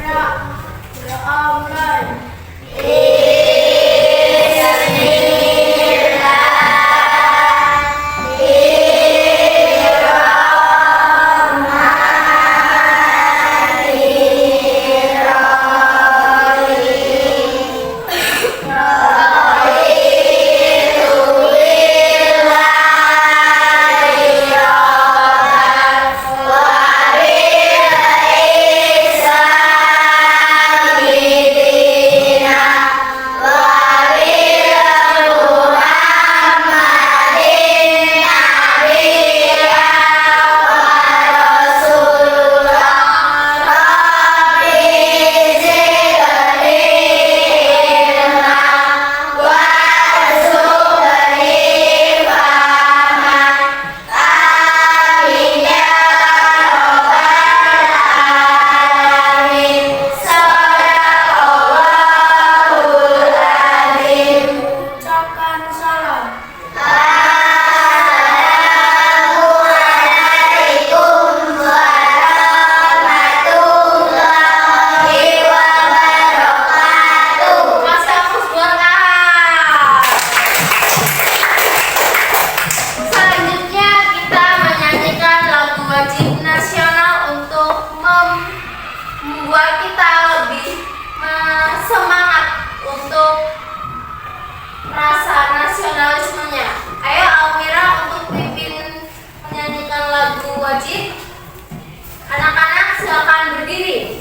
Doa mulai. Anak-anak silakan berdiri.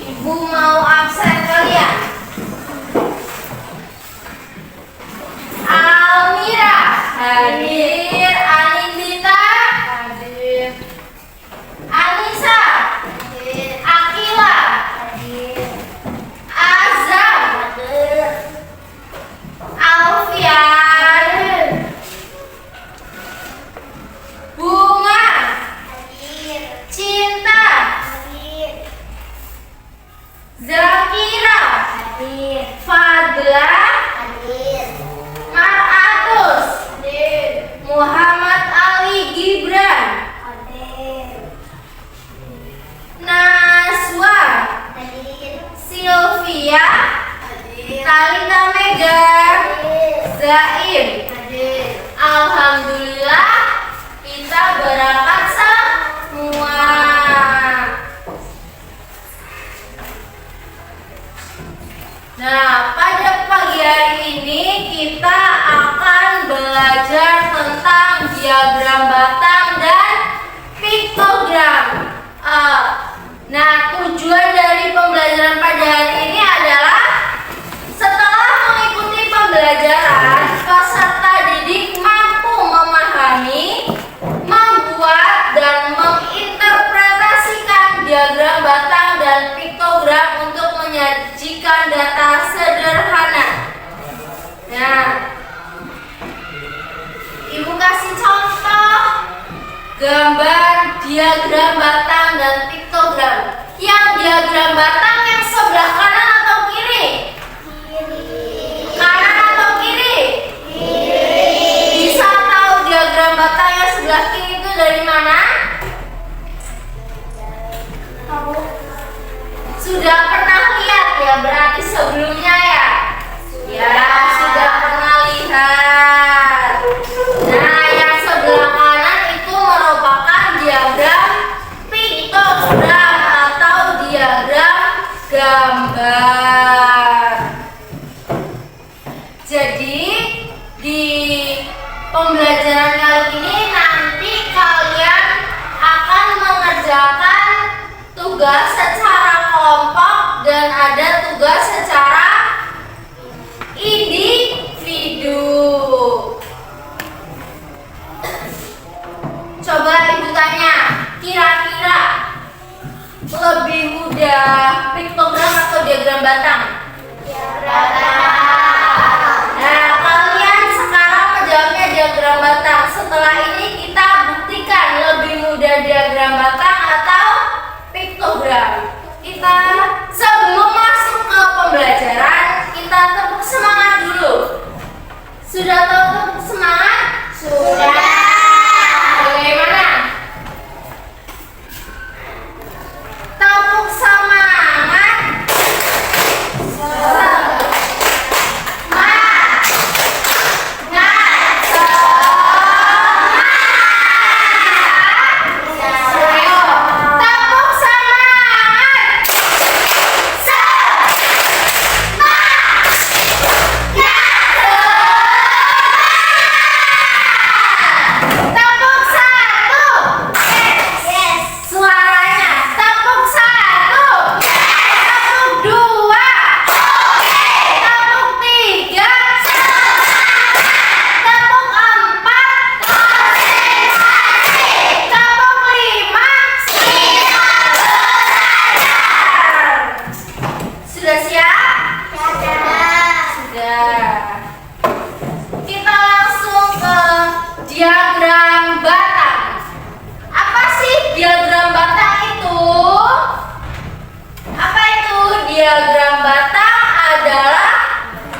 Ibu mau absen kalian. Almira hadir, Anindita hadir, Anissa hadir, Akila hadir, Azam hadir, Alfian, Bunga hadir, Cinta hadir, Zakira hadir, Fadla hadir, Maratus hadir, Muhammad Ali Gibran hadir, Naswa hadir, Sylvia hadir, Talita Mega hadir, Zaim hadir. Alhamdulillah kita berangkat semua. Nah, pada pagi hari ini kita akan belajar tentang diagram batang dan piktogram. Nah, tujuan dari pembelajaran pada hari ini adalah setelah mengikuti pembelajaran, peserta didik mampu memahami gambar diagram batang dan piktogram. Yang diagram batang yang sebelah kanan atau kiri? Kanan atau kiri? Bisa tahu diagram batang yang sebelah kiri itu dari mana? Sudah pernah lihat ya, berarti sebelumnya ya? Ya, sudah pernah lihat. Nah, yang sebelah kanan itu merupakan diagram piktogram atau diagram gambar. Jadi, di pembelajaran kali ini nanti kalian akan mengerjakan tugas secara kelompok dan ada tugas secara individu. Coba ibu tanya, kira-kira lebih mudah piktogram atau diagram batang? Nah, kalian sekarang menjawabnya diagram batang. Setelah ini kita buktikan lebih mudah diagram batang atau piktogram. Kita sebelum masuk ke pembelajaran, kita tepuk semangat dulu. Sudah tahu tepuk semangat? Sudah. Bagaimana? Tepuk semangat. Diagram batang adalah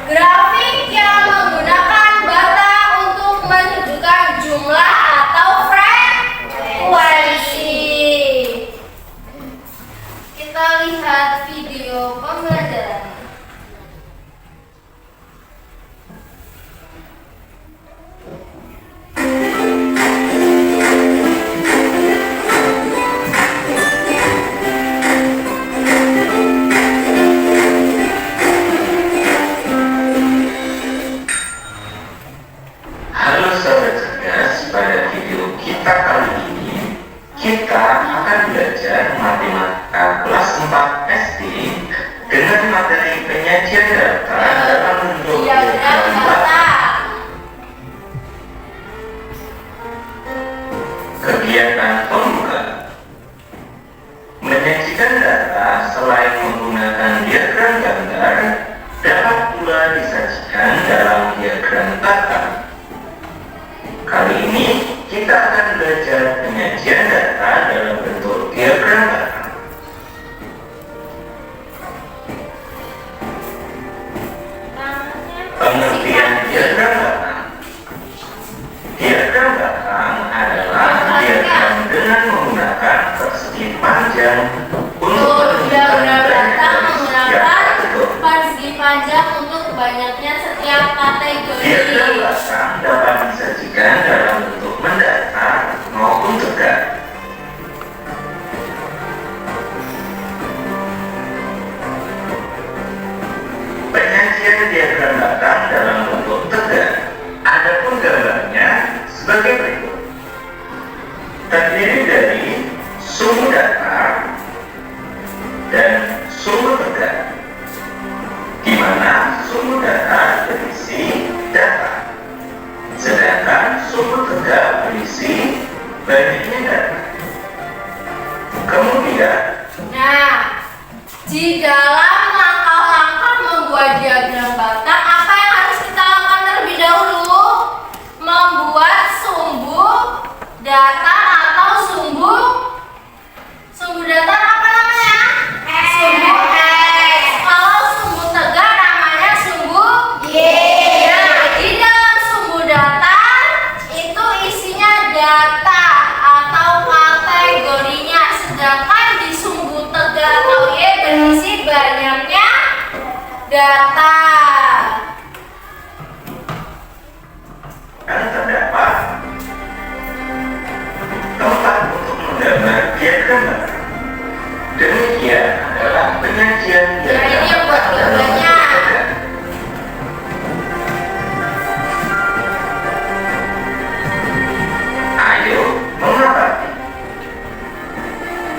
grafik yang menggunakan batang untuk menunjukkan jumlah atau frekuensi. Kita lihat video pembelajaran. Kita akan belajar matematika kelas 4 SD dengan materi penyajian data dalam bentuk diagram batang. Kegiatan pembuka. Menyajikan data selain menggunakan diagram gambar dapat pula disajikan dalam diagram batang. Kali ini kita akan belajar penyajian data dalam bentuk diagram batang. Pengertian diagram batang. Diagram batang adalah diagram dengan menggunakan persegi panjang untuk diagram batang menggunakan persegi panjang untuk banyaknya setiap kategori. Diagram batang dapat disajikan dalam bentuk mendatar maupun tegak. Penyajian diagram batang dalam bentuk tegak. Adapun gambarnya sebagai berikut. Terdiri dari sumbu datar dan sumbu tegak, di mana sumbu datar berisi data, sedangkan sumbu tegak berisi banyaknya data. Kemudian, di dalam langkah-langkah membuat diagram batang, apa yang harus kita lakukan terlebih dahulu? Membuat sumbu data atau data. Dan terdapat tempat untuk menggambar diagram batar. Demikian adalah penyajian Nah, ini yang buat batar dalam gambarnya. bentuk diagram. Ayo mengamati.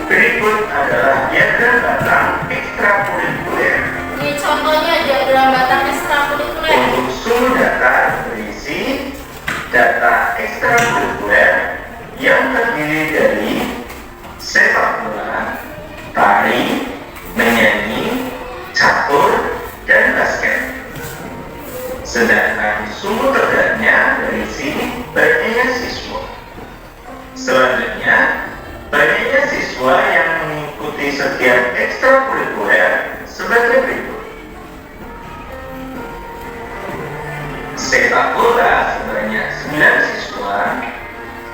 Berikut adalah diagram batang ekstrakurikuler. Ini contohnya diagram batang ekstrakurikuler. Untuk sumber data berisi data ekstrakurikuler yang terdiri dari sepak bola, tari, menyanyi, catur, dan basket. Sedangkan sumber data berisi banyaknya siswa. Selanjutnya, banyaknya siswa yang mengikuti setiap ekstrakurikuler sebagai berikut. Sepak bola sebanyak 9 siswa,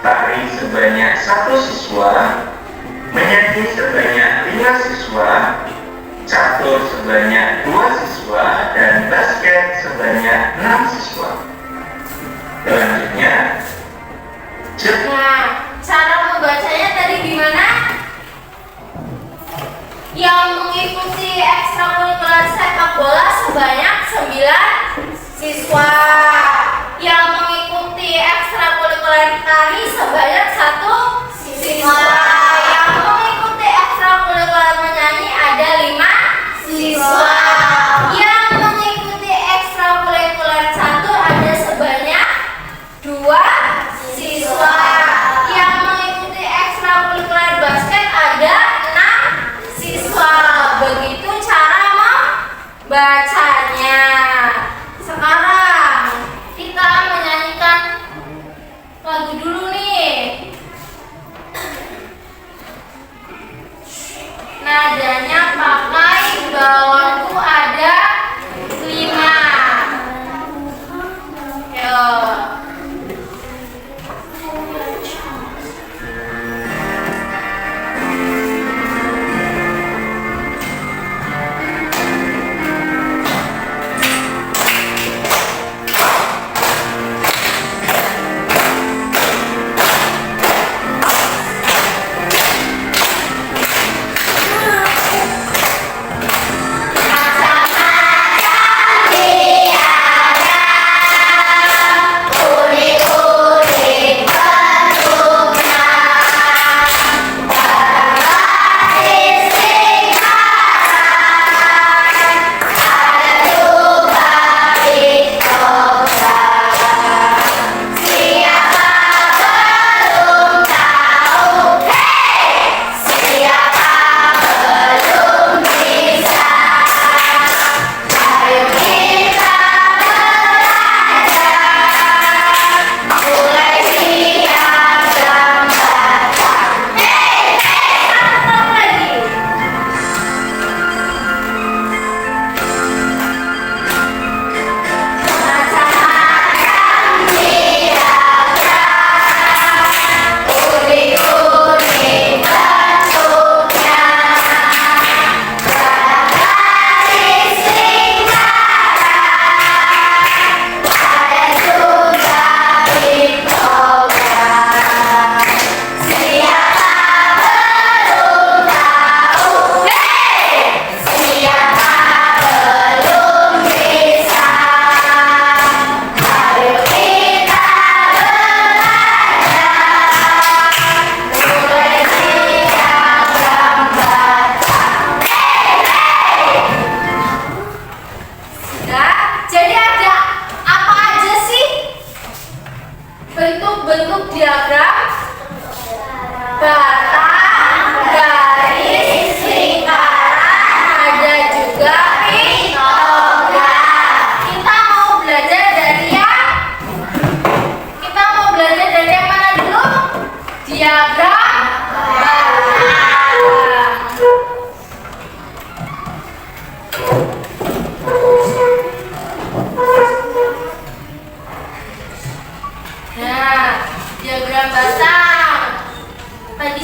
tari sebanyak 1 siswa, menyanyi sebanyak 5 siswa, catur sebanyak 2 siswa, dan basket sebanyak 6 siswa. Selanjutnya, Nah, cara membacanya tadi gimana? Yang mengikuti ekstrakurikuler sepak bola sebanyak 9 siswa. Yang mengikuti ekstrakurikuler tari sebanyak 1 siswa. Yang mengikuti ekstrakurikuler menyanyi ada 5 siswa. Yang mengikuti ekstrakurikuler catur ada sebanyak 2 siswa. Yang mengikuti ekstrakurikuler basket ada 6 siswa. Begitu cara membacanya. Sekarang kita menyanyikan lagu dulu nih. Nadanya pakai bawangku ada 5. Yuk. Nah, diagram batang. Tadi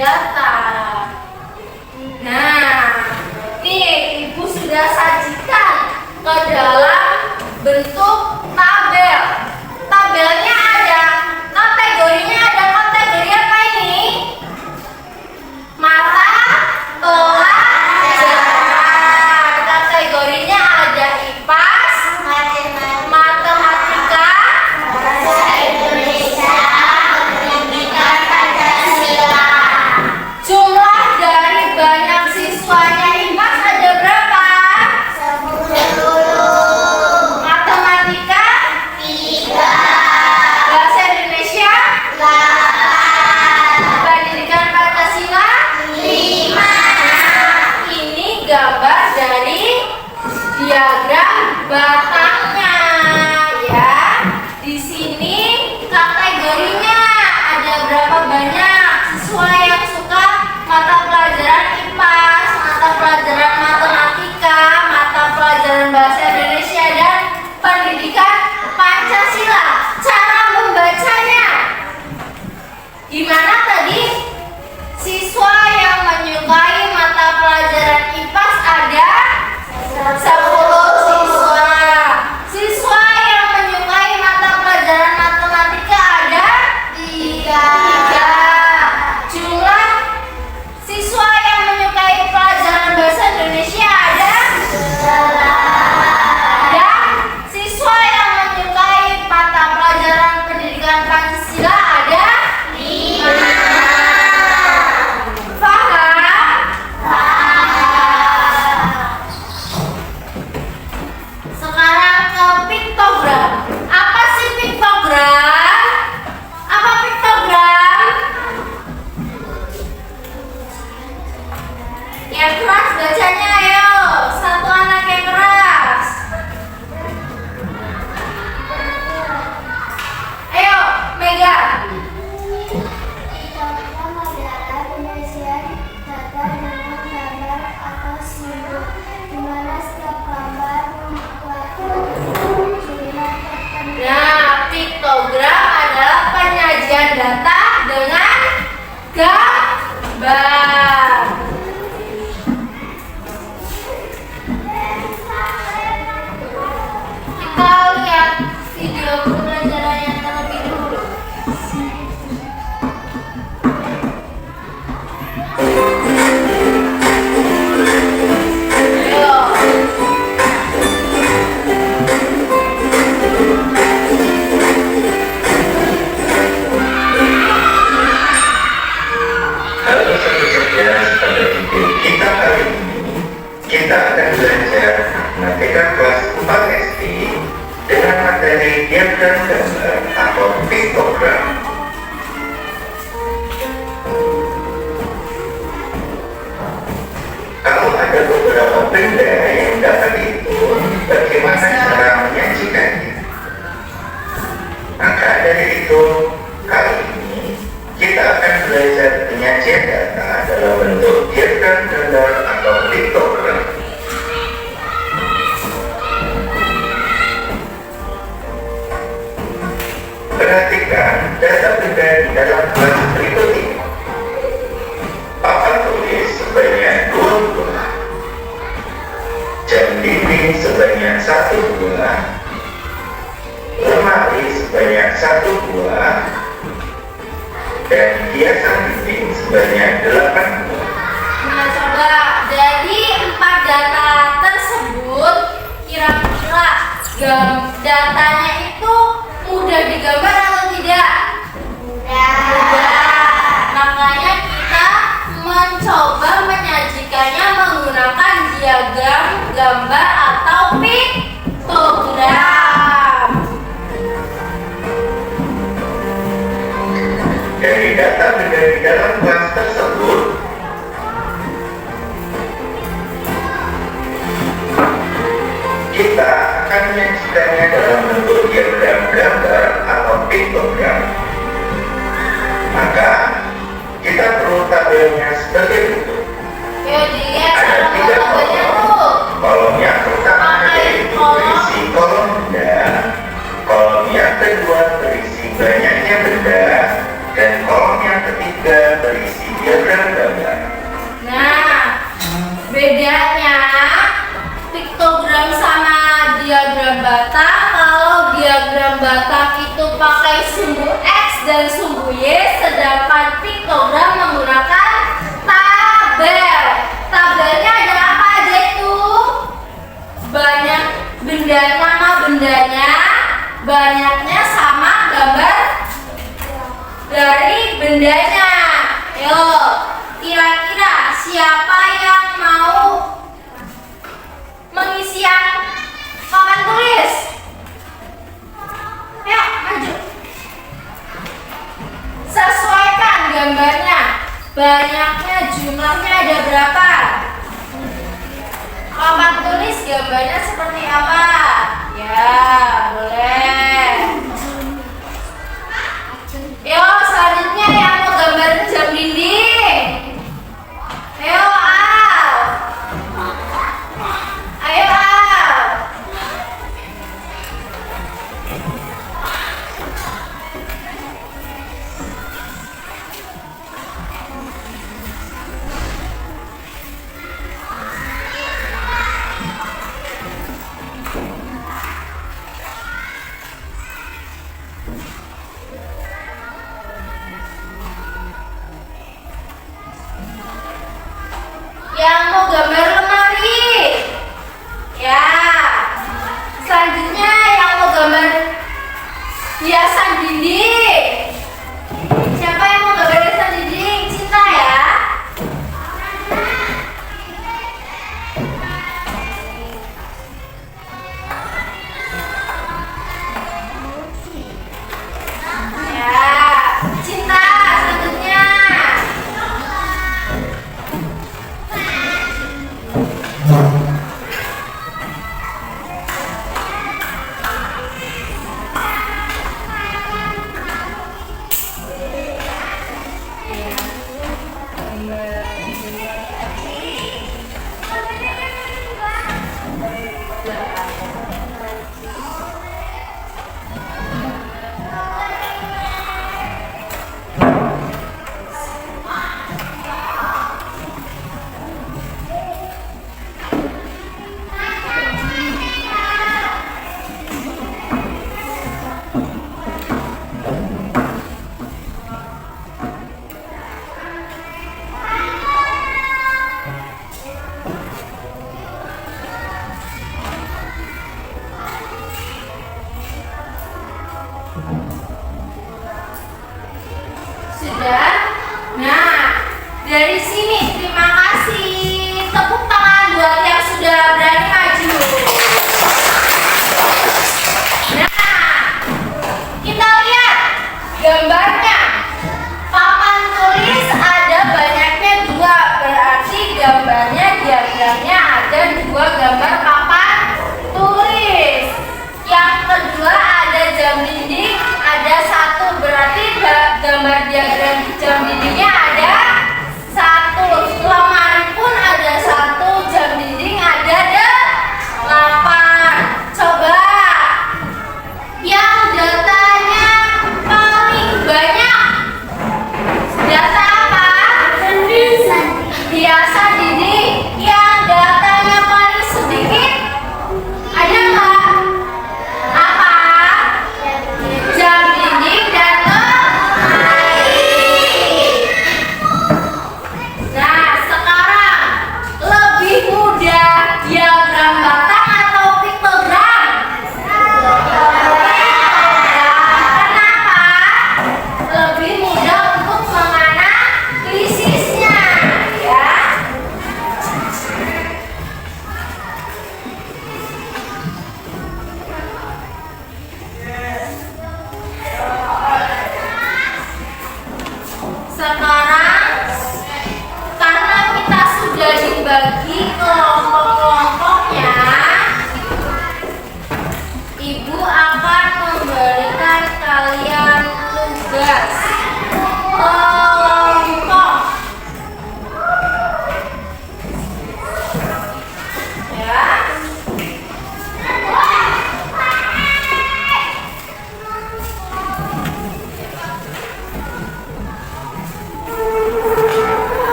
data. Nah, nih Ibu sudah sajikan ke dalam bentuk tabel. Tabelnya ada kategorinya, ada kategori apa ini? Mata pelajaran. Kategorinya ada IPAS, matematika, bahasa Indonesia, pendidikan Pancasila. Jumlah dari banyak siswanya IPAS ada berapa? 10. Matematika 3. Bahasa Indonesia 8. Pendidikan Pancasila 5. Ini gambar dari diagram batangnya ya. Di sini kategorinya ada berapa banyak siswa yang suka mata pelajaran IPAS, mata pelajaran matematika, mata pelajaran bahasa Indonesia dan pendidikan Pancasila. Cara membacanya gimana tadi? Siswa yang menyukai mata pelajaran IPAS ada 10 siswa. Siswa yang menyukai mata pelajaran matematika ada 3. Jumlah siswa yang menyukai pelajaran bahasa Indonesia ada 8. Dan siswa yang menyukai mata pelajaran pendidikan Pancasila ada 5. Paham? Sekarang ke piktogram. Apa sih piktogram? Apa piktogram? Yang keras bacanya ayo. Satu anak yang keras. Ayo, Mega. Piktogram adalah penyisian data dengan gambar atau simbol, di mana setiap gambar membuat jumlah tertentu. Nah, piktogram adalah penyajian data dengan gambar. Kita lihat video pembelajarannya terlebih dulu. Ayo. Halo saudara-saudara, pada video kita kali ini kita akan belajar matematika kelas 4 SD dengan materi diagram gambar atau piktogram. Kalau ada beberapa benda yang dapat dihitung, bagaimana cara menyajikannya? Maka dari itu, kali ini kita akan belajar penyajian data dalam bentuk diagram gambar atau piktogram. Perhatikan data benda di dalam kelas berikut ini. Papan tulis sebanyak 2 buah, jam dinding sebanyak 1 buah, lemari sebanyak 1 buah, dan hiasan dinding sebanyak 8 buah. Nah, coba dari 4 data tersebut kira-kira datanya itu mudah digambar atau tidak? Mudah. Makanya kita mencoba menyajikannya menggunakan diagram gambar atau piktogram. Dari data benda di dalam kelas tersebut, kita akan menyajikannya dalam bentuk diagram gambar atau piktogram. Maka kita perlu tabelnya sebagai berikut. Yuk dilihat Ada cara 3 pembagiannya kolom. tuh. Kolom yang pertama yaitu berisi kolom benda, kolom yang kedua berisi banyaknya benda, dan kolom yang ketiga berisi diagram Bedanya piktogram sama diagram Batak, kalau diagram Batak itu pakai sumbu X dan sumbu Y, sedangkan piktogram menggunakan tabel. Tabelnya ada apa aja itu? Banyak benda, nama bendanya, banyaknya sama gambar dari bendanya. Yo, kira-kira siapa yang mau mengisi yang papan tulis? Ayo, maju. Sesuaikan gambarnya. Banyaknya, jumlahnya ada berapa? Papan tulis gambarnya seperti apa? Ya, boleh. Yo, selanjutnya yang mau gambar jam dinding. Ayo, Al. Ayo, Al. Yang mau gambar lemari. Ya. Selanjutnya yang mau gambar hiasan dinding. Siapa yang mau gambar hiasan dinding? Cinta ya. Ya, Cinta selanjutnya. Sudah? Nah, dari sini terima kasih. Tepuk tangan buat yang sudah berani maju. Nah, kita lihat gambarnya. Papan tulis ada banyaknya 2, berarti gambarnya diagramnya ada 2 gambar papan tulis. Yang kedua ada jam dinding, ada 1, berarti gambar diagram jam dindingnya ada 1. Lemari pun ada 1, jam dinding ada 8. Coba yang datanya paling banyak, data apa? Hiasan dinding. Yang datanya paling sedikit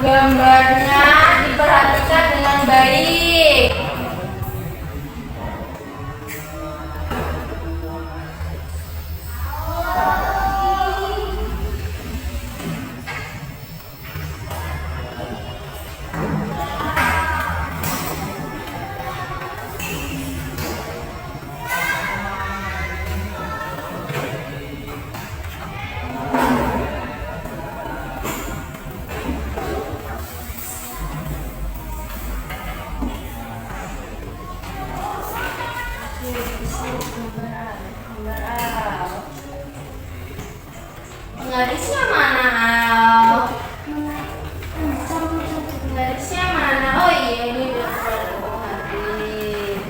Gambarnya diperhatikan dengan baik. Penggarisnya mana, Al? Penggarisnya mana? Oh iya, ini udah penggaris.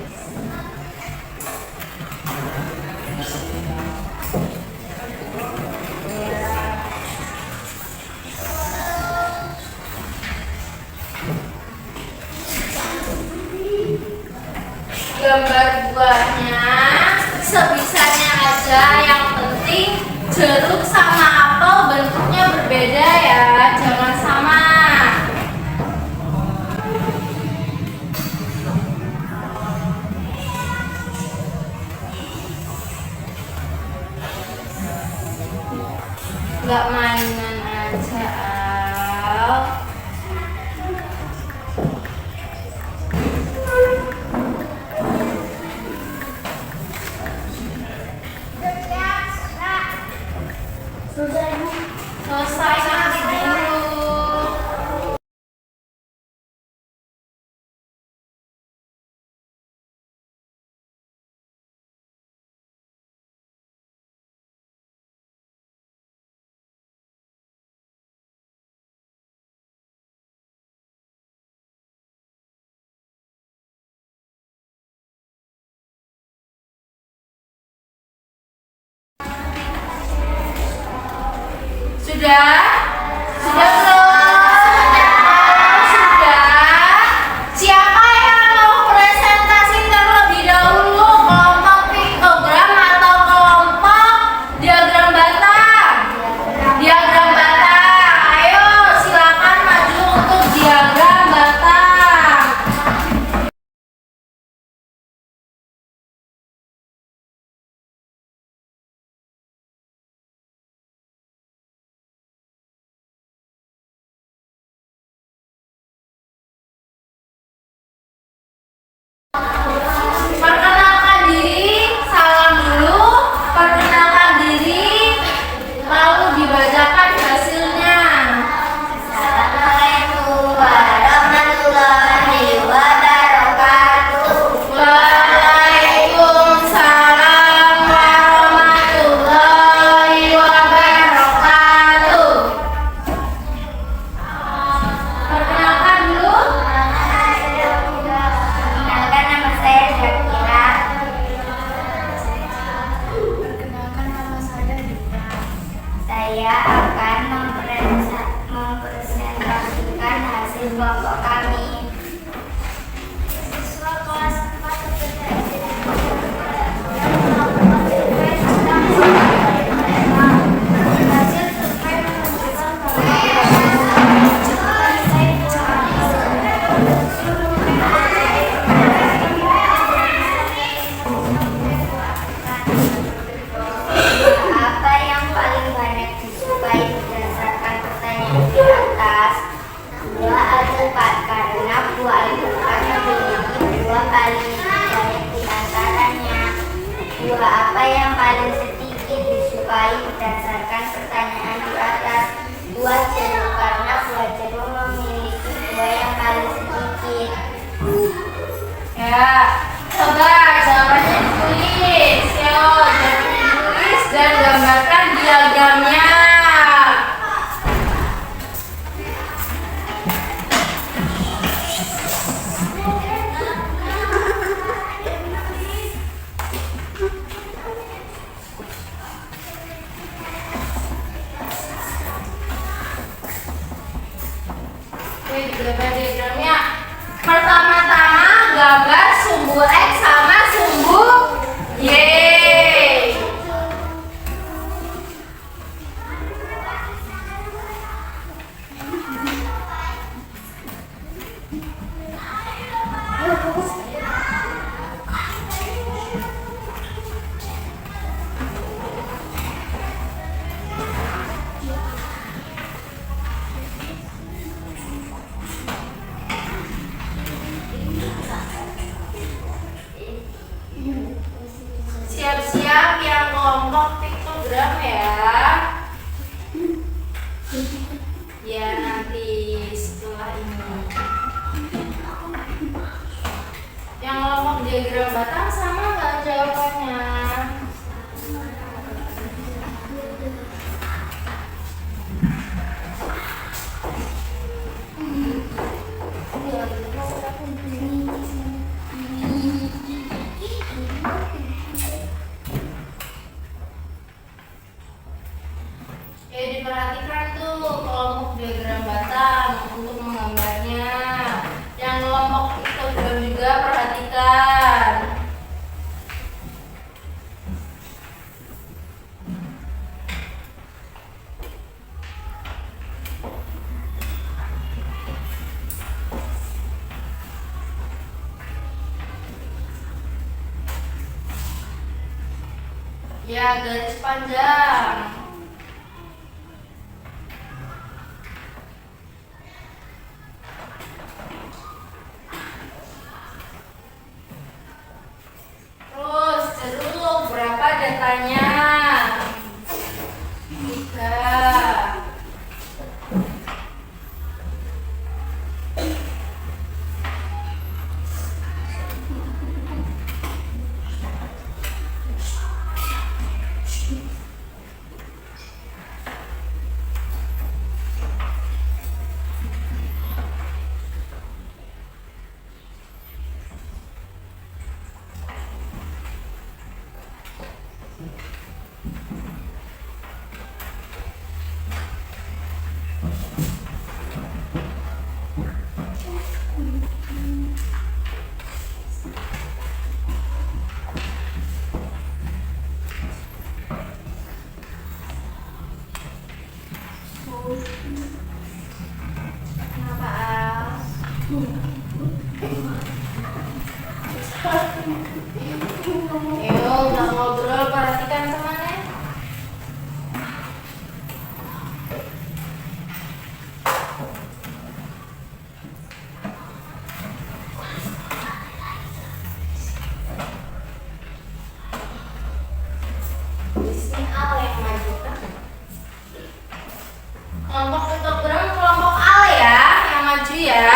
Gambar buahnya sebisanya aja, yang penting jeruk sama apel bentuknya berbeda ya, jangan sama. Nggak mainan aja, Al. Selesai nanti dulu. Sudah? Sudah belum? Sudah? Siapa yang mau presentasi terlebih dahulu? Kelompok piktogram atau kelompok diagram batang? Diagram batang. Ayo silakan maju untuk diagram batang. Perkenalkan diri, salam dulu. Perkenalkan diri, lalu dibacakan hasilnya. Assalamualaikum warahmatullahi wabarakatuh. Waalaikumsalam warahmatullahi wabarakatuh. Perkenalkan dulu. Perkenalkan nama saya Zakira. Perkenalkan nama saya Dita. Saya akan mempresentasikan hasil kelompok kami. Siswa kelas 4 bekerja hasil survei menunjukkan apa yang paling banyak disukai berdasarkan pertanyaan di atas? 2 atau 4, karena buah alpukat memiliki 2 kali banyak di antaranya. 2, apa yang paling sedikit disukai berdasarkan pertanyaan di atas? 2, jeruk, karena buah jeruk memiliki 2 yang paling sedikit. Ya, coba jawabannya ditulis. Yo, jadi ditulis dan gambarkan diagramnya. Oke, digambar diagramnya. Pertama-tama gambar sumbu X sama sumbu Y. diagram batang sama nggak jawabannya? Diperhatikan tuh kelompok diagram batang untuk menggambarnya. Yang kelompok piktogram juga perhatikan. Ya, garis panjang. Terus ceruk berapa datanya? 3. Kenapa, Al? Ayo, udah ngobrol, perhatikan temannya. Di sini Al yang maju kan? Kelompok piktogram kelompok Al ya, yang maju ya.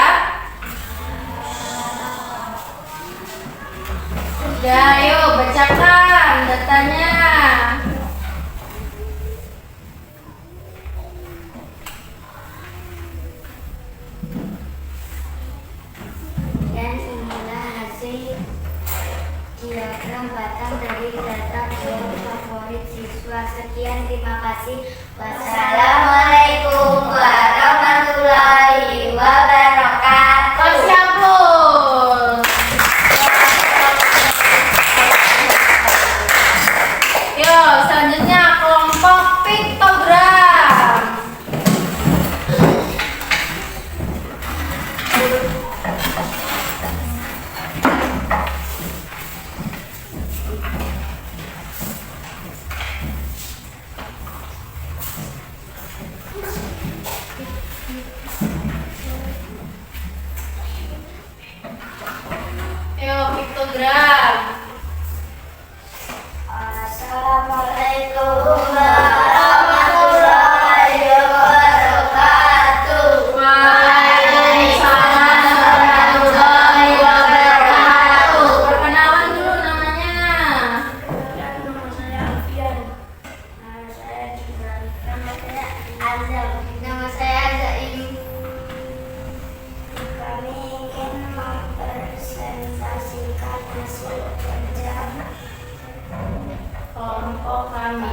Udah, ayo bacakan datanya. Dan inilah hasil diagram batang dari data kelompok favorit siswa. Sekian, terima kasih. Wassalamualaikum warahmatullahi wabarakatuh. Persiapun. Yo, selanjutnya kelompok piktogram. Yo, piktogram. Assalamualaikum warahmatullahi wabarakatuh. Waalaikumsalam warahmatullahi wabarakatuh. Perkenalan dulu namanya. Nama saya Alfian. Nama saya Azam. Nama saya Zaim. Kami ingin mempresentasikan hasil kerja Kelompok kami.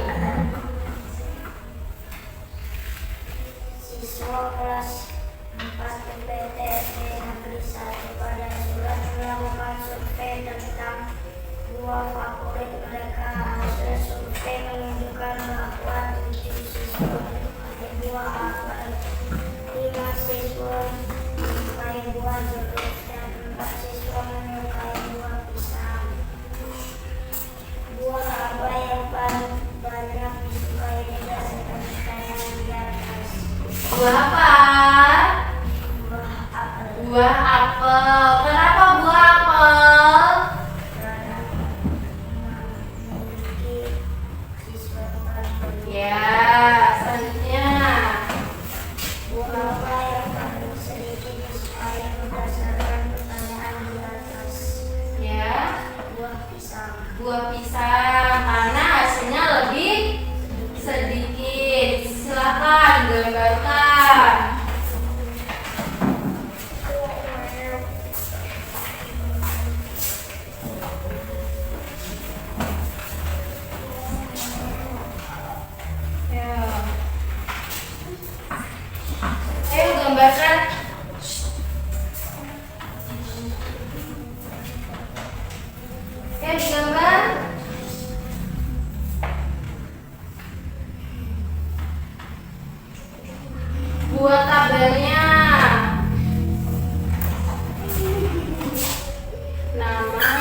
siswa kelas 4 PTSD Negeri 1 pada bulan melakukan survei tentang buah favorit mereka. Hasil survei menunjukkan bahwa 7 siswa menyukai buah apel, 5 siswa menyukai buah jeruk, dan 4 siswa menyukai buah pisang. Buah apa yang paling banyak disukai berdasarkan pertanyaan di atas? Buah apa? Buah apel. Buah apel. Kenapa buah apel? Karena memiliki siswa paling banyak. Ya, selanjutnya. Buah apa yang paling sedikit disukai berdasarkan pertanyaan di atas? Ya. buat tabelnya. Nama,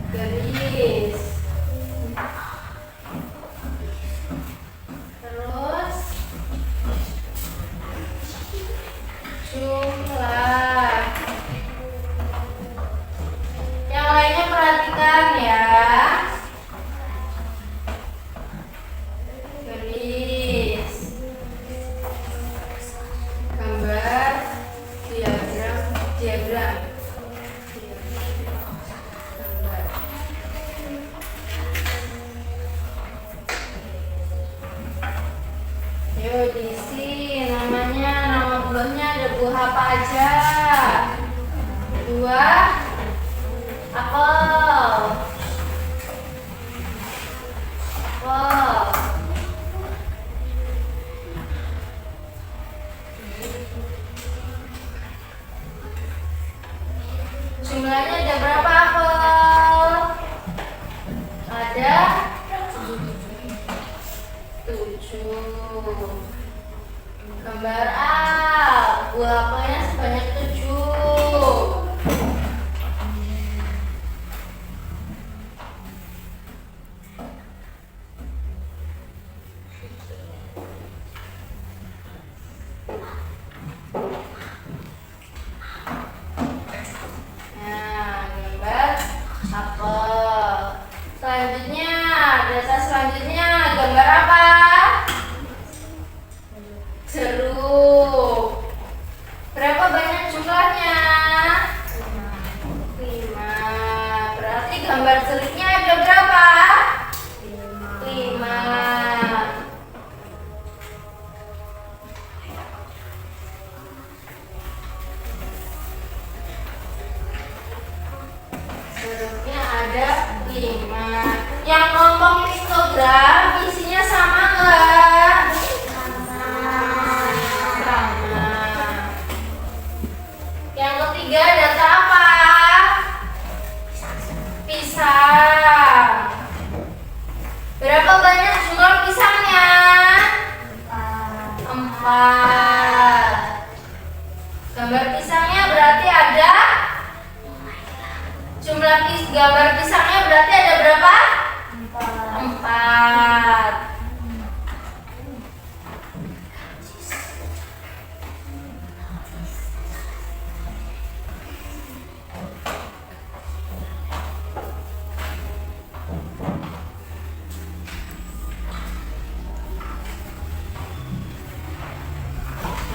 garis, terus jumlah. Yang lainnya perhatikan ya. Garis, gambar, diagram, gambar. Yuk diisi namanya, nama buahnya ada buah apa aja? Buah apel. Apel. Jumlahnya ada berapa apel? Ada 7. Gambar A, buah apelnya sebanyak 7. Nah, gambar apel. Selanjutnya, data selanjutnya gambar apa? Jeruk. Berapa banyak jumlahnya? 5. Berarti gambar jeruknya ada berapa? 5. Jeruknya ada 5. Yang kelompok histogram isinya sama nggak? Sama. Yang ketiga data apa? Pisang. Berapa banyak jumlah pisangnya? 4. Gambar pisangnya berarti ada gambar pisangnya berarti ada berapa? 4.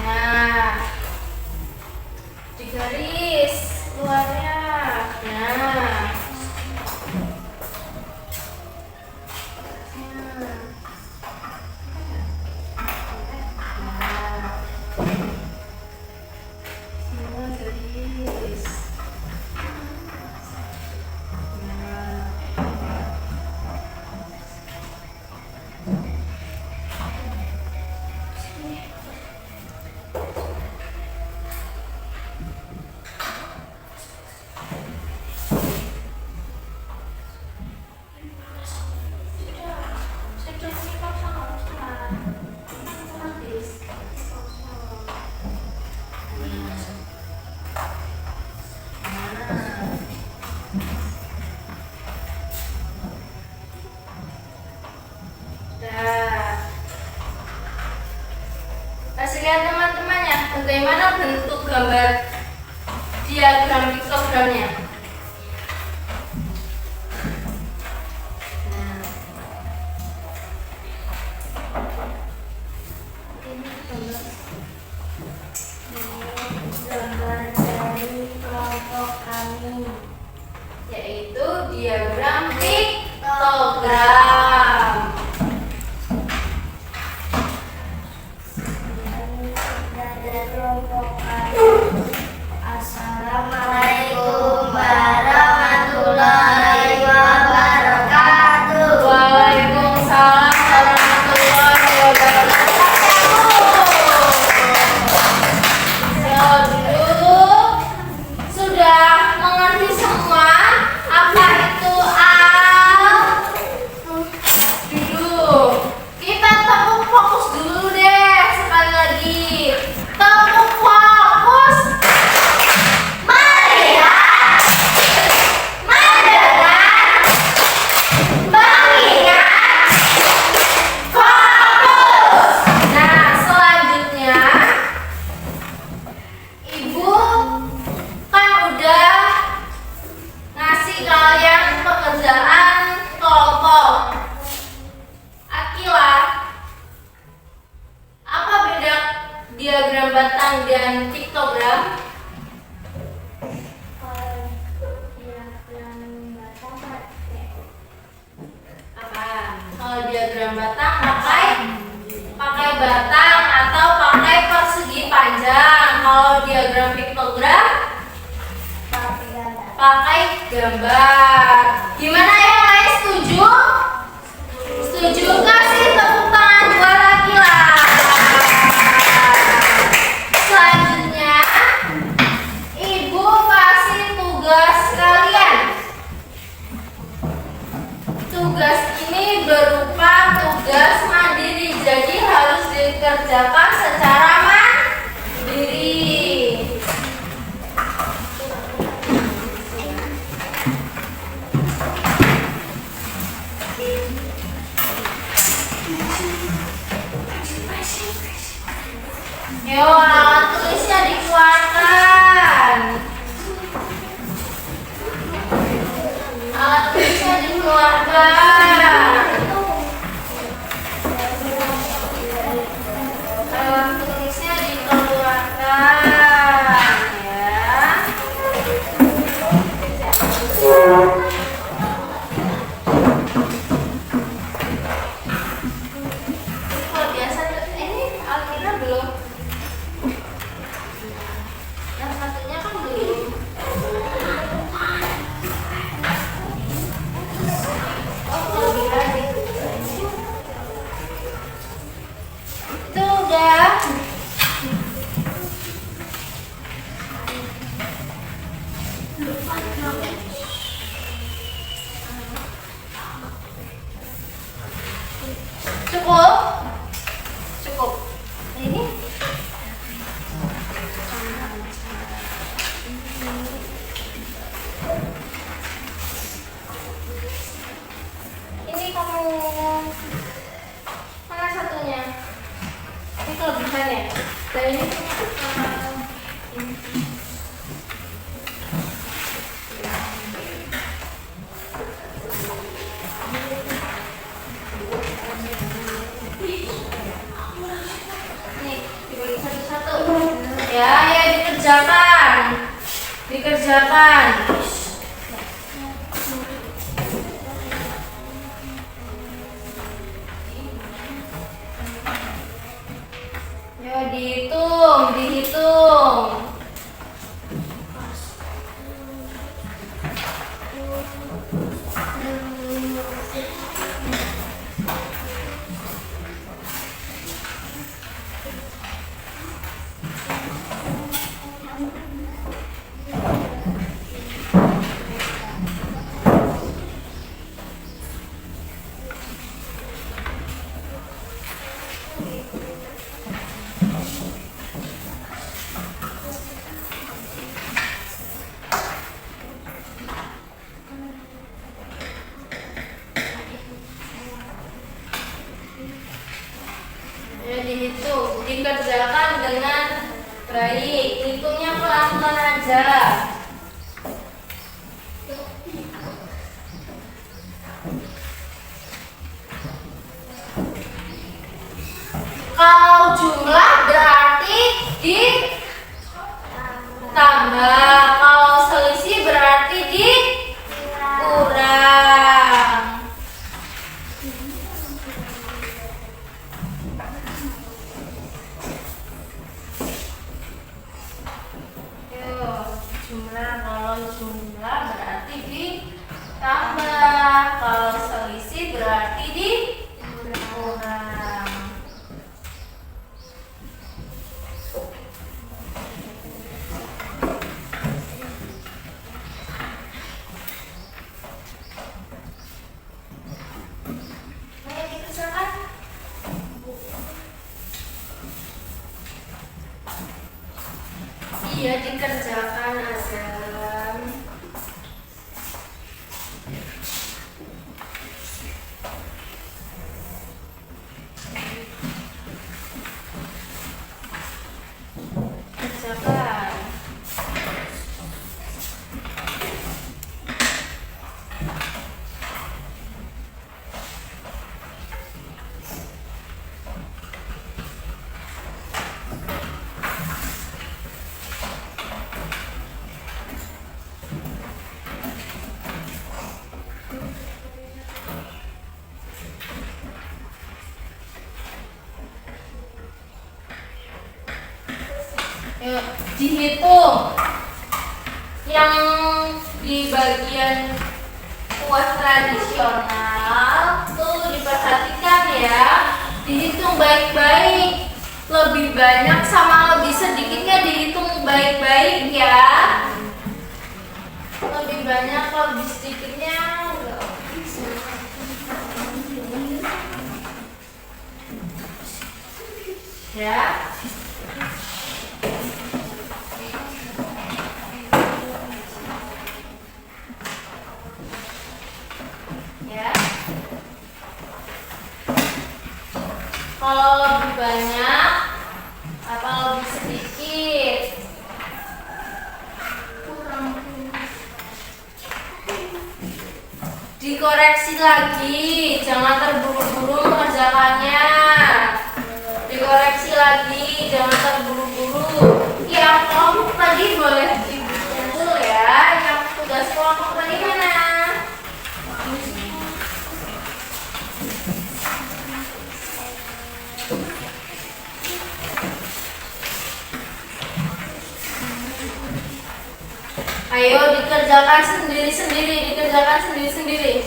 Nah, di garis luarnya. Nah, kasih lihat teman-temannya bagaimana bentuk gambar diagram piktogramnya. Nah, ini gambar dari kelompok kami, yaitu diagram piktogram. Assalamualaikum warahmatullahi wabarakatuh. Waalaikumsalam warahmatullahi wabarakatuh. Dulu sudah mengerti semua apa itu diagram batang pakai batang atau pakai persegi panjang. Kalau diagram piktogram pakai gambar. Gimana ya, guys? Setuju? Setuju? Kasih tepuk tangan buat laki-laki. Selanjutnya, Ibu kasih tugas kalian. Tugas ini berupa tugas mandiri, jadi harus dikerjakan secara mandiri. Yo, alat tulisnya dikeluarkan. Alat tulisnya dikeluarkan. Alat tulisnya dikeluarkan, ya. Kalau biasa ini Almira belum. Yang satunya kan belum. Oh, Almira nih. Itu udah. Cukup? Cukup. Ini? Ini kamu mana satunya? Ini kelebihannya. Dan ini nih dibagi satu-satu. Ya, ya dikerjakan. Dikerjakan. Ya, dihitung, dihitung. Ya, dihitung, dikerjakan dengan baik. Hitungnya pelan-pelan aja. Kalau jumlah berarti ditambah. Kalau selisih berarti dikurang. Jumlah, kalau jumlah berarti ditambah, kalau selisih berarti dikurang. Ayo dikerjakan. Iya, dikerjakan Azam. Kerjakan. dihitung. Yang di bagian kuas tradisional tuh diperhatikan ya, dihitung baik-baik. Lebih banyak sama lebih sedikitnya dihitung baik-baik ya. Lebih banyak lebih sedikitnya ya. Ya. Kalau lebih banyak apa lebih sedikit? Dikoreksi lagi, jangan terburu-buru mengerjakannya. Dikoreksi lagi, jangan terburu-buru. Yang kelompok tadi boleh dibuka dulu ya. Yang tugas kelompok tadi mana? Ayo dikerjakan sendiri-sendiri, dikerjakan sendiri-sendiri.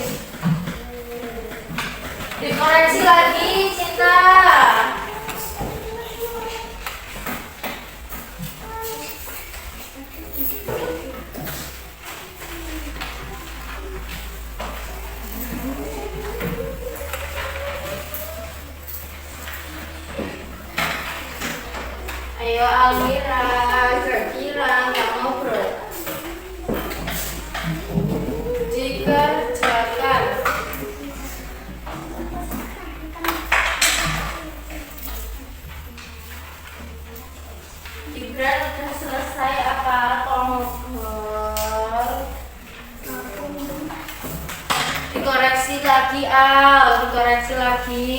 Dikoreksi lagi, Cinta. Ayo Almira, Zakira, nggak ngobrol. Dikerjakan. Gibran udah selesai apa ngobrol? Dikoreksi lagi Al, dikoreksi lagi.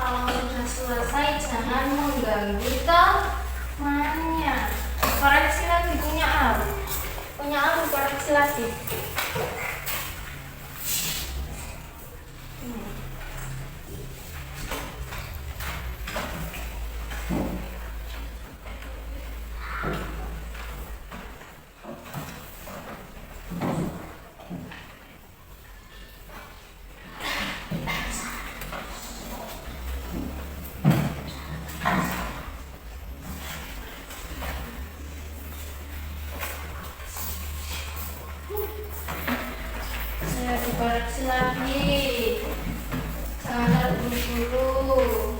Kalau sudah selesai jangan mengganggu temannya. Koreksi lagi punya Al. Punya Al koreksi lagi. Saya dikoreksi lagi. Jangan terburu-buru.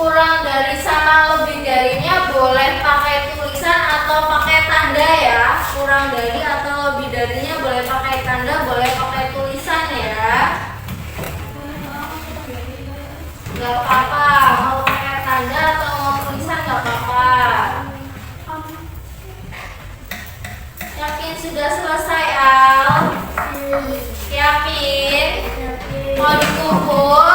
Kurang dari sama lebih darinya boleh pakai tulisan atau pakai tanda ya. Kurang dari atau lebih darinya boleh pakai tanda, boleh pakai tulisan ya. Gak apa-apa, mau pakai tanda atau mau tulisan gak apa-apa. Yakin sudah selesai Al? Yakin? Mau dikumpul?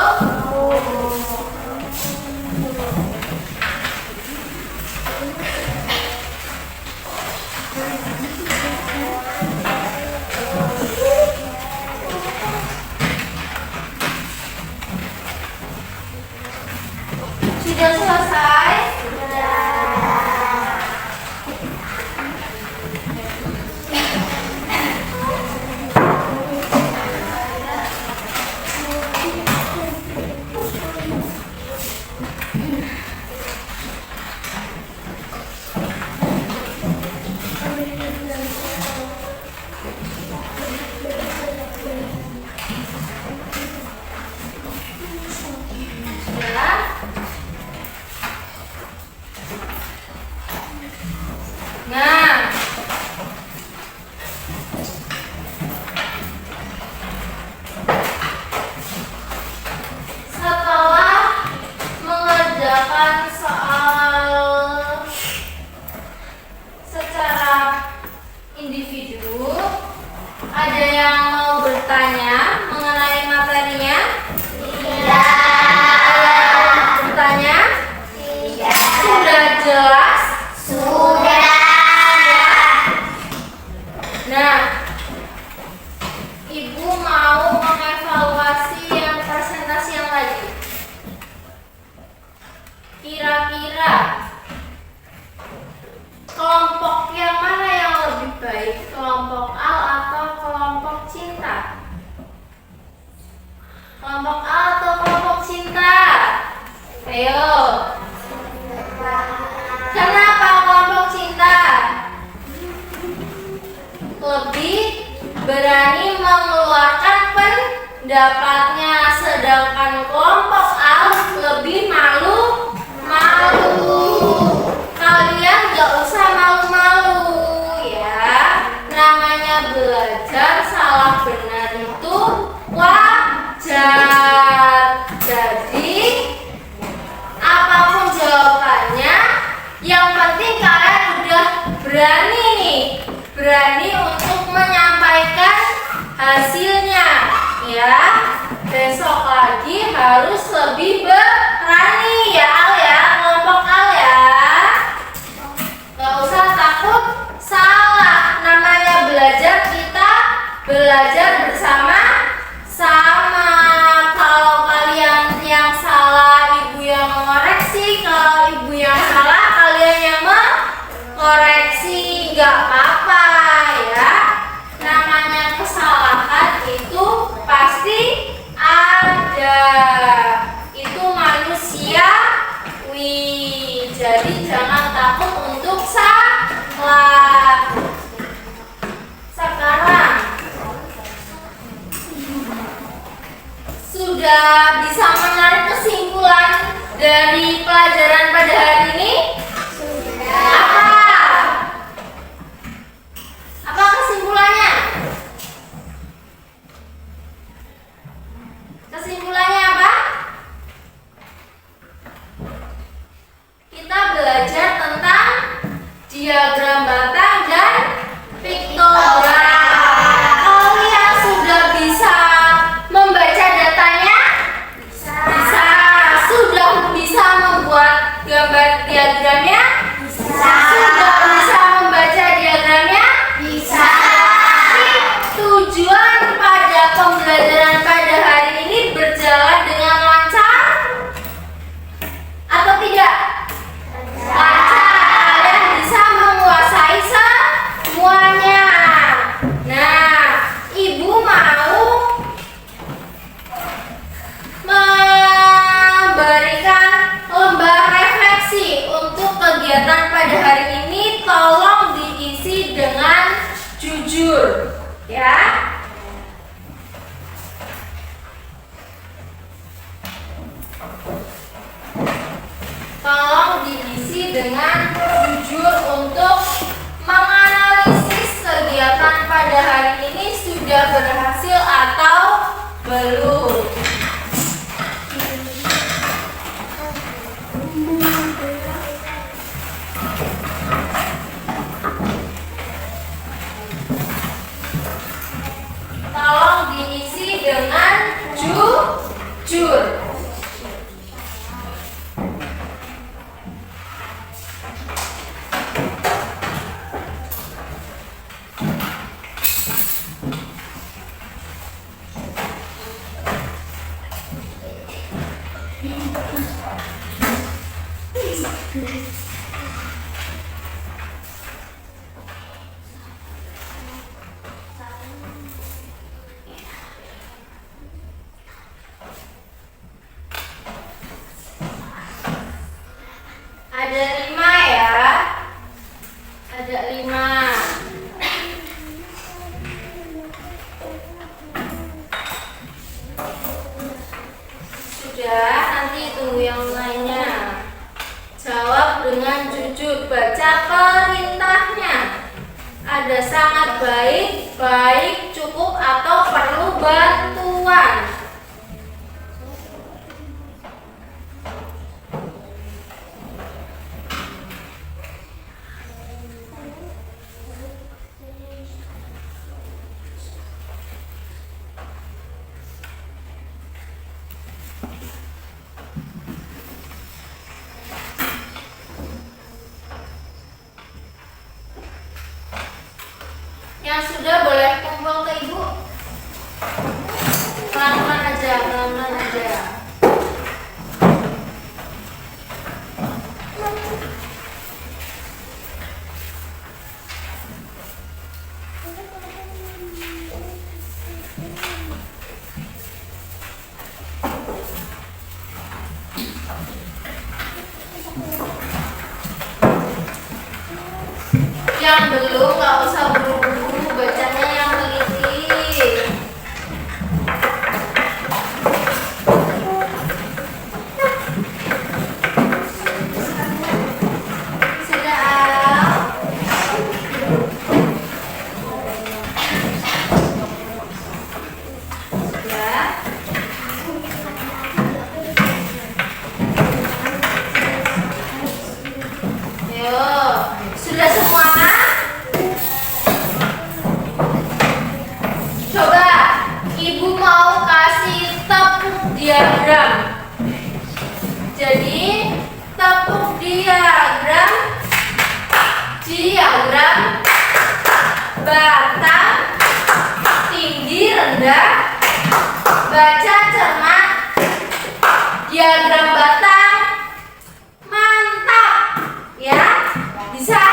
Sudah selesai? Nah, setelah mengerjakan soal secara individu, ada yang mau bertanya mengenai materinya? Tidak. Ada yang bertanya? Tidak. Sudah jelas? Sudah. Nah, Ibu mau mengevaluasi yang presentasi yang tadi. Kira-kira kelompok yang mana yang lebih baik? Kelompok Al atau kelompok cinta? Kelompok Al atau kelompok cinta? Ayo. Kenapa kelompok cinta? Lebih berani mengeluarkan pendapatnya, sedangkan kelompok A lebih malu. Kalian gak usah malu-malu ya. Namanya belajar, salah benar itu wajar. Jadi apapun jawabannya, yang penting kalian udah berani nih, berani untuk menyampaikan hasilnya ya. Besok lagi harus lebih berani ya Al ya, kelompok Al ya. Gak usah takut salah, namanya belajar, kita belajar bersama-sama. Kalau kalian yang salah, Ibu yang mengoreksi. Kalau Ibu yang salah, kalian yang mengoreksi. Gak apa-apa ya. Namanya kesalahan itu pasti ada. Itu manusiawi. Jadi jangan takut untuk salah. Sekarang sudah bisa menarik kesimpulan dari pelajaran pada hari ini? Apa kesimpulannya? Kesimpulannya apa? Kita belajar tentang diagram batang dan piktogram. Kalian sudah bisa membaca datanya? Bisa. Sudah bisa membuat gambar diagramnya? Sudah bisa membaca diagramnya? Bisa. Tapi tujuan pada pembelajaran pada hari ini berjalan dengan lancar atau tidak? Lancar. Kalian bisa menguasai semuanya. Nah, Ibu mau memberikan lomba refleksi untuk kegiatan pada hari ini. Tolong diisi dengan jujur ya. Tolong diisi dengan jujur untuk menganalisis kegiatan pada hari ini sudah berhasil atau belum. Tolong diisi dengan jujur. Ada 5 ya. Ada 5. Sudah, nanti tunggu yang lainnya. Jawab dengan jujur, baca perintahnya. baik, baik, cukup, atau perlu bantuan? Yang sudah boleh kumpul ke ibu. Pelan-pelan aja, pelan-pelan aja. Yang belum nggak usah buru-buru, bacanya yang teliti. Sudah Al? Sudah? Yuk, sudah semua? Coba ibu mau kasih tepuk diagram. Jadi tepuk diagram batang, tinggi, rendah, baca cermat, diagram batang, mantap ya, bisa.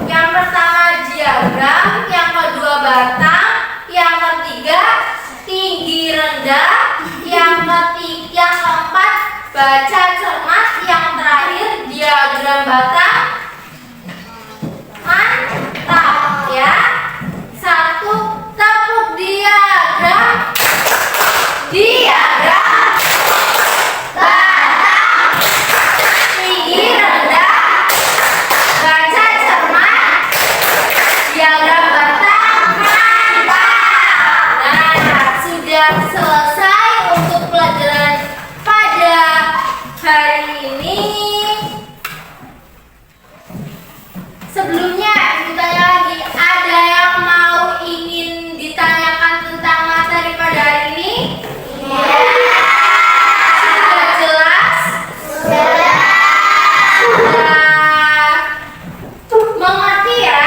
Yang pertama diagram, yang kedua batang, yang ketiga tinggi rendah, yang keempat baca cermat, yang terakhir diagram batang, mantap ya. Satu, tepuk diagram batang, tinggi rendah, baca cermat, diagram batang, mantap. Nah, sudah selesai untuk pelajaran pada hari ini. Sebelumnya ditanya lagi, ada yang mau ingin ditanyakan tentang materi pada hari ini? Iya. Sudah jelas? Sudah mengerti ya?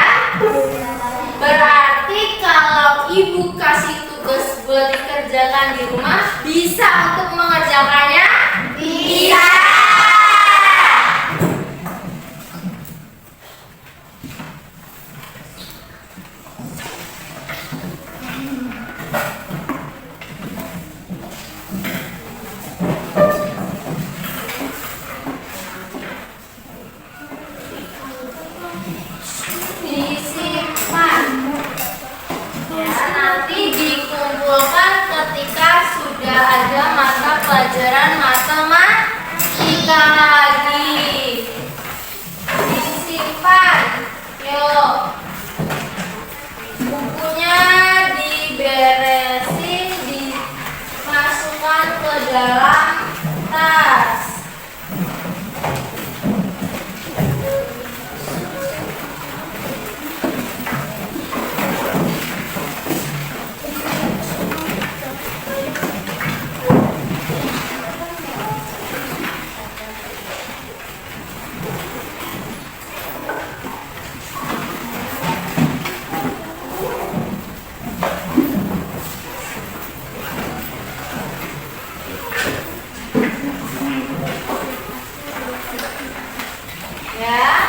Berarti kalau ibu kasih tugas buat dikerjakan di rumah, bisa untuk mengerjakannya? Bisa. Disimpan ya, nanti dikumpulkan ketika sudah ada mata pelajaran matematika lagi. Disimpan, yuk. Bukunya diberesin, dimasukkan ke dalam tas. Ya.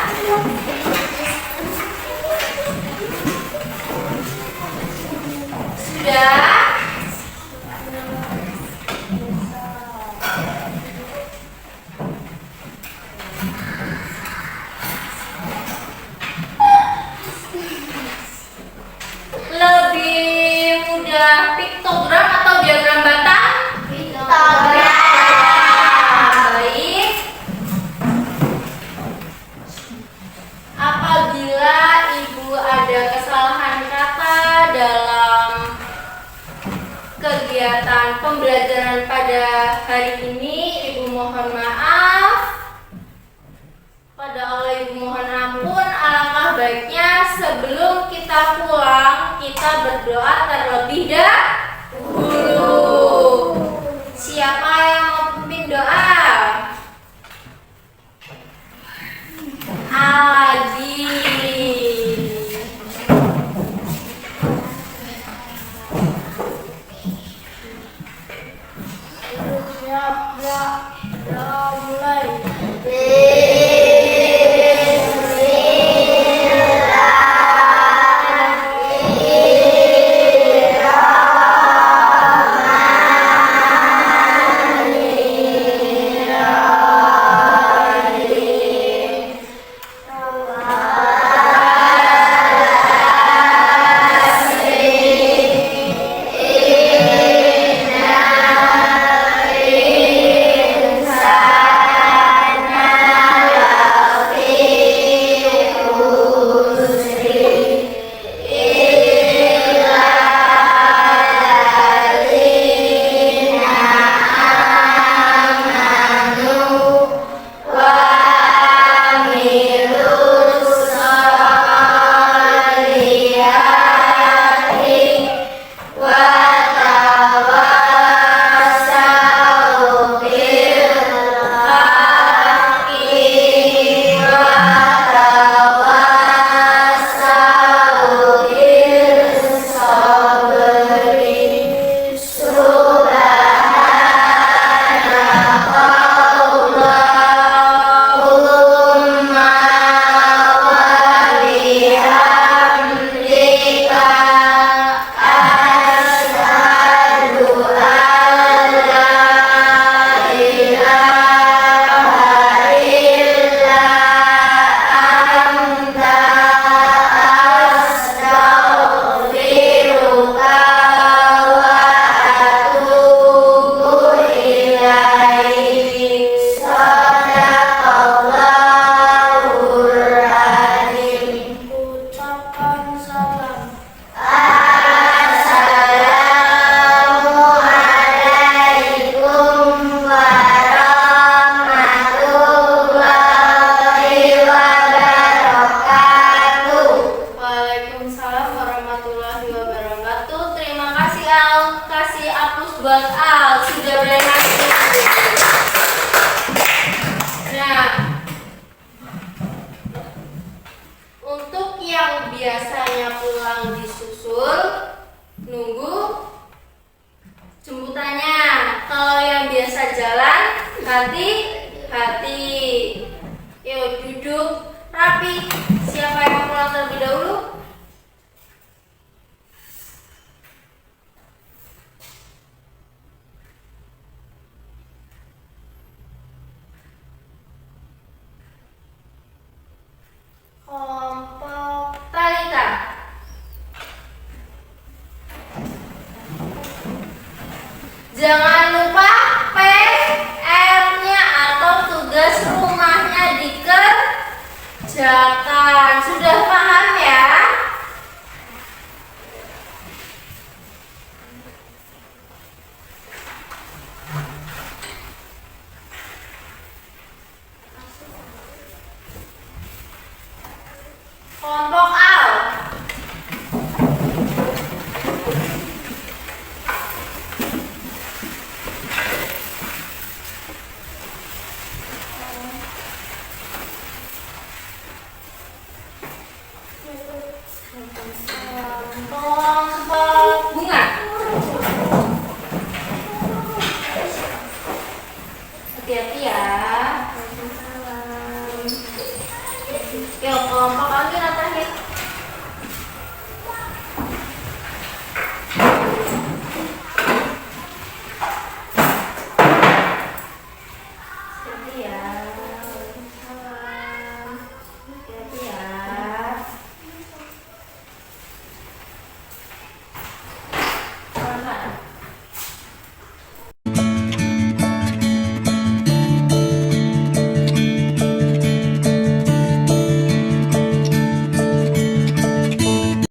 Sudah? Lebih mudah piktogram atau diagram batang? Piktogram. Baik. Apabila ibu ada kesalahan pembelajaran pada hari ini. Ibu mohon maaf. Pada Allah Ibu mohon ampun. Alangkah baiknya sebelum kita pulang kita berdoa terlebih dahulu. Siapa yang mau pimpin doa? Aldi. Buat Al sudah bereaksi. Nah, untuk yang biasanya pulang disusul, nunggu jemputannya. Kalau yang biasa jalan, hati-hati. Yuk duduk rapi. Siapa yang mau pulang terlebih dahulu? Kelompok Talita. Jangan lupa PR-nya atau tugas rumahnya dikerjakan. Sudah paham ya? Kelompok Al. Tolong